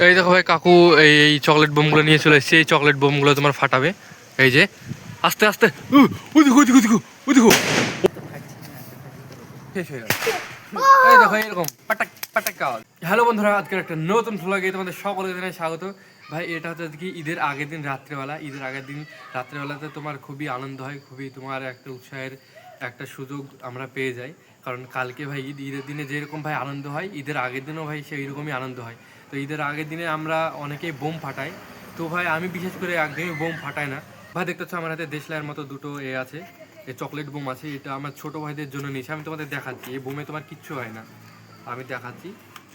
এই দেখো ভাই কাকু এই চকলেট বোমগুলো নিয়ে চলে এসেছে। এই চকলেট বোমগুলো তোমার ফাটাবে। এই যে আস্তে আস্তে ওই দেখো ওই দেখো ওই দেখো ওই দেখো শেষ হয়ে গেল। এই দেখো এরকম পাটাক পাটাক আওয়াজ। হ্যালো বন্ধুরা, আজকের একটা নতুন ভ্লগে তোমাদের সকলকে জানাই স্বাগত। ভাই এটা হচ্ছে কি ঈদের আগের দিন রাত্রেবেলা। ঈদের আগের দিন রাত্রেবেলাতে তোমার খুবই আনন্দ হয়, খুবই তোমার একটা উৎসাহের একটা সুযোগ আমরা পেয়ে যাই। কারণ কালকে ভাই ঈদের দিনে যেরকম ভাই আনন্দ হয়, ঈদের আগের দিনও ভাই সেই রকমই আনন্দ হয়। তো ঈদের আগের দিনে আমরা অনেকেই বোম ফাটাই। তো ভাই আমি বিশেষ করে একদমই বোম ফাটাই না। ভাই দেখতে হচ্ছে আমার হাতে দেশলাইয়ের মতো দুটো আছে, এই চকলেট বোম আছে। এটা আমার ছোটো ভাইদের জন্য নিয়েছি। আমি তোমাদের দেখাচ্ছি, এই বোমে তোমার কিচ্ছু হয় না, আমি দেখাচ্ছি।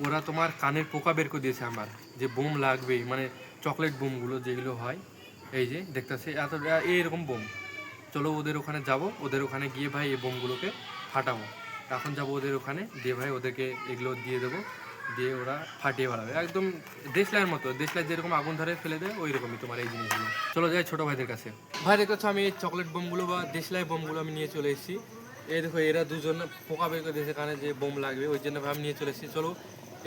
ওরা তোমার কানের পোকা বের করে দিয়েছে আমার, যে বোম লাগবেই, মানে চকলেট বোমগুলো যেগুলো হয়। এই যে দেখতেছে এত এইরকম বোম। চলো ওদের ওখানে যাব, ওদের ওখানে গিয়ে ভাই এই বোমগুলোকে ফাটাবো। এখন যাবো ওদের ওখানে, দিয়ে ভাই ওদেরকে এগুলো দিয়ে দেবো, দিয়ে ওরা ফাটিয়ে বেড়াবে একদম দেশলাইয়ের মতো। দেশলাই যেরকম আগুন ধরে ফেলে দেয় ওই রকমই তোমার এই জিনিসগুলো। চলো যাই ছোটো ভাইদের কাছে। ভাই দেখতে আমি এই চকলেট বোমগুলো বা দেশলাই বোমগুলো আমি নিয়ে চলে এসেছি। এই দেখো এরা দুজন পোকা বের করে দিয়েছে কানে, যে বোম লাগবে ওই জন্য ভাই আমি নিয়ে চলে এসেছি। চলো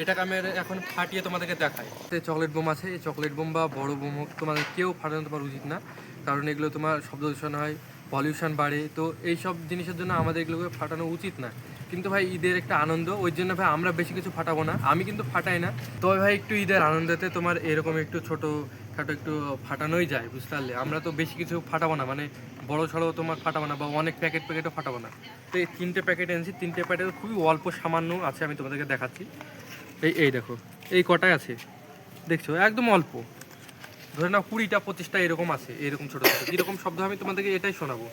এটাকে আমি এখন ফাটিয়ে তোমাদেরকে দেখাই। এই চকলেট বোম আছে, এই চকলেট বোম বা বড় বোম হোক তোমাদের কেউ ফাটানো তোমার উচিত না, কারণ এগুলো তোমার শব্দ দূষণ হয়, পলিউশন বাড়ে। তো এই সব জিনিসের জন্য আমাদের এগুলোকে ফাটানো উচিত না। কিন্তু ভাই ঈদের একটা আনন্দ, ওই জন্য ভাই আমরা বেশি কিছু ফাটাবো না, আমি কিন্তু ফাটাই না। তবে ভাই একটু ঈদের আনন্দতে তোমার এরকম একটু ছোটো খাটো একটু ফাটানোই যায়, বুঝতে পারলে। আমরা তো বেশি কিছু ফাটাবো না, মানে বড়ো সড়ো তোমার ফাটাবো না, বা অনেক প্যাকেটও ফাটাবো না। তো এই 3টে প্যাকেট এনেছি, 3টে প্যাকেট খুবই অল্প সামান্য আছে, আমি তোমাদেরকে দেখাচ্ছি। এই দেখো এই কটাই আছে, দেখছো একদম অল্প। ধরে নাও 20টা 25টা এরকম আছে, এরকম ছোটো ছোটো। কীরকম শব্দ আমি তোমাদেরকে এটাই শোনাবো।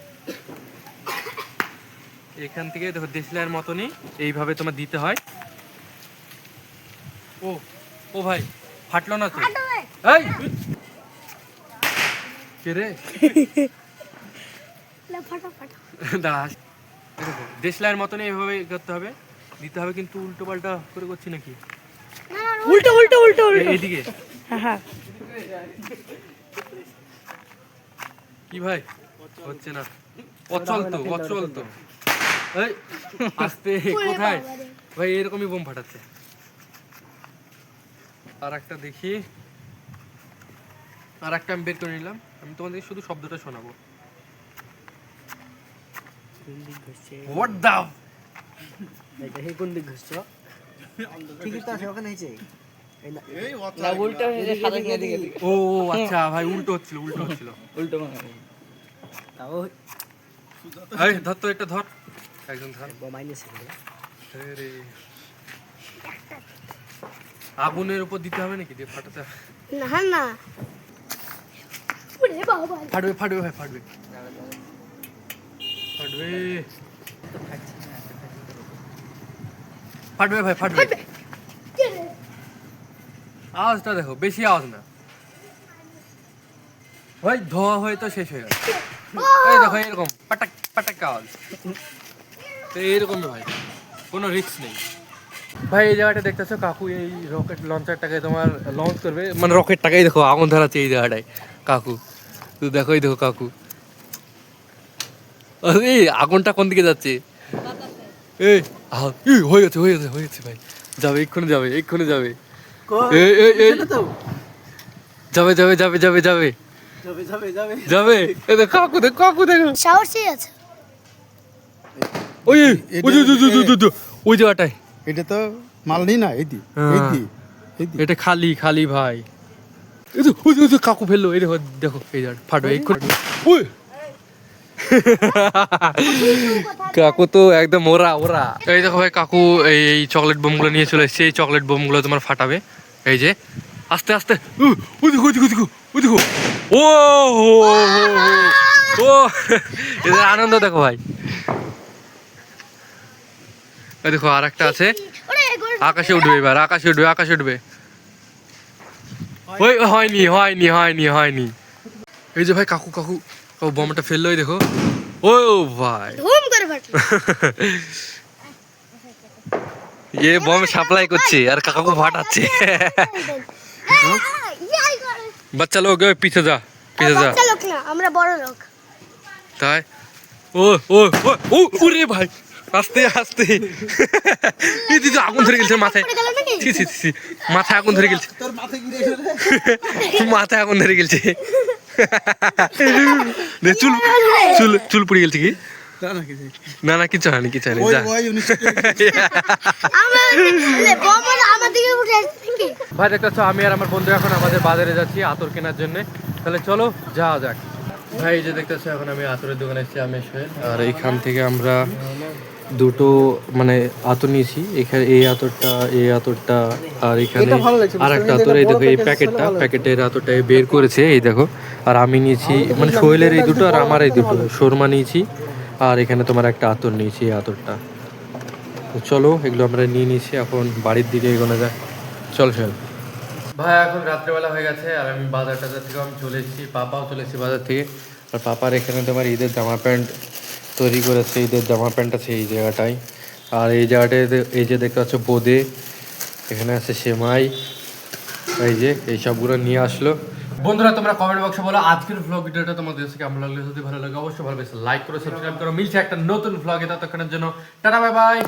এখান থেকে দেখো দেশলাইয়ের মতনই এইভাবে তোমার দিতে হয়। ও ও ভাই ফাটলো না তো? এই কে রে দাঁড়া। দেখো দেশলাইয়ের মতনই এইভাবে করতে হবে, দিতে হবে। কিন্তু উল্টো পাল্টা করে করছি নাকি? উল্টো উল্টো উল্টো উল্টো এইদিকে। হ্যাঁ কি ভাই হচ্ছে না? অচল তো অচল তো। এই আস্তে, কোথায় ভাই এরকমই বোম ফাটাচ্ছে। আর একটা দেখি, আর একটা আমি বের করে নিলাম। আমি তোমাদের শুধু শব্দটা শোনাবো। হোয়াট দা এটা হে কোন দিক ঘুরছো? ঠিকই তো আছে, ওখানে হয়েছে। না উল্টো হয়েছে, সাদা কিনা দিকে দিকে। ও আচ্ছা ভাই উল্টো হচ্ছিল উল্টো মানে তাও এই ধর তো, একটা ধর, একজন ধর। মাইনাস রে আগুনের উপর দিতে হবে নাকি, দিয়ে ফাটাতে হবে? না না ফাটবে ফাটবে ভাই ফাটবে ফাটবে ফাটবে ভাই ফাটবে। আওয়াজটা দেখো, বেশি আওয়াজ না ভাই, ধোয়া হয়ে তো শেষ হয়ে গেল। এই দেখো এরকম পাটাক পাটাক আওয়াজ। তো এইরকমই ভাই, কোনো রিস্ক নেই ভাই। এই জায়গাটা দেখতেছো কাকু এই রকেট লঞ্চারটাকে তোমার লঞ্চ করবে, মানে রকেটটাকেই দেখো আগুন ধরাচ্ছে এই জায়গাটায় কাকু। তো দেখো এই দেখো কাকু, এই আগুনটা কোন দিকে যাচ্ছে? এই হয়ে গেছে হয়ে গেছে হয়ে গেছে ভাই, যাবে এক্ষুনি যাবে এক্ষুনি যাবে। যাবে যাবে যাবে যাবে যাবে যাবে। এই দেখো কাকু দেখো কাকু দেখো সাহসী আছে। ওই ওই জায়গাটায়। এটা তো মাল নেই না, এইদি এটা খালি খালি ভাই। এই তো কাকু ফেললো, এই দেখো দেখো এই জায়গা ফাটবে এক্ষুনি। ওই কাকু তো একদম ওরা ওরা। এই দেখো ভাই কাকু এই চকলেট বোমগুলো নিয়ে চলে এসেছে। এই চকলেট বোমগুলো তোমার ফাটাবে। এই যে আস্তে আস্তে ওই দেখো ওই দেখো ওই দেখো ওই দেখো। ও ও এদের আনন্দ দেখো ভাই। এই দেখো আর একটা আছে, আকাশে উঠবে এবার, আকাশে উঠবে আকাশে উঠবে। ওই হয়নি হয়নি হয়নি হয়নি। এই যে ভাই কাকু কাকু কাকু বোমটা ফেললো, দেখো। ও ভাই ये बम सप्लाई করছে আর কাকু ফাটাচ্ছে। বাচ্চা লোক পিছে যা পিছে যা। বাচ্চা লোক না, আমরা বড় লোক। তাই ও ও ও ওরে ভাই আস্তে আস্তে এই দিদি আগুন ধরে গেছে মাথায় ছি ছি ছি মাথায় আগুন ধরে গেছে মাথায় আগুন ধরে গেছে চুল চুল চুল পুড়ে গেছে কি না না কিছু হয়নি কিছু হয়নি যা ভাই দেখতেছো আমি আর আমার বন্ধু এখন আমাদের বাজারে যাচ্ছি আতর কেনার জন্য তাহলে চলো যাওয়া যাক ভাই এই যে দেখতেছো এখন আমি আতরের দোকানে এসেছি আমি সোহেল আর এইখান থেকে আমরা দুটো মানে আতর নিয়েছি এখানে এই আতরটা আর এখানে আর একটা আতর এই দেখো এই প্যাকেটের আতরটা বের করেছে এই দেখো আর আমি নিয়েছি মানে সোহেলের এই দুটো আর আমার এই দুটো শর্মা নিয়েছি আর এখানে তোমার একটা আতর নিয়েছি এই আতরটা তো চলো এগুলো আমরা নিয়ে নিয়েছি এখন বাড়ির দিকে এগোনো যাক চল সোহেল ভাই এখন রাত্রেবেলা হয়ে গেছে আর আমি বাজার টাজার থেকে আমি চলে এসেছি পাপাও চলে এসেছি বাজার থেকে আর পাপার এখানে তোমার ঈদের জামা প্যান্ট তৈরি করেছে ঈদের জামা প্যান্ট আছে এই জায়গাটায় আর এই জায়গাটায় এই যে দেখতে পাচ্ছ বোঁদে এখানে আছে সেমাই এই যে এই সবগুলো নিয়ে আসলো বন্ধুরা তোমরা কমেন্ট বক্সে বলো আজকের ভ্লগ ভিডিওটা তোমাদের কাছে কেমন লাগলো যদি ভালো লাগে অবশ্যই ভালো লাইক করো সাবস্ক্রাইব করো মিলছে একটা নতুন ভ্লগে ততক্ষণের জন্য টাটা বাই বাই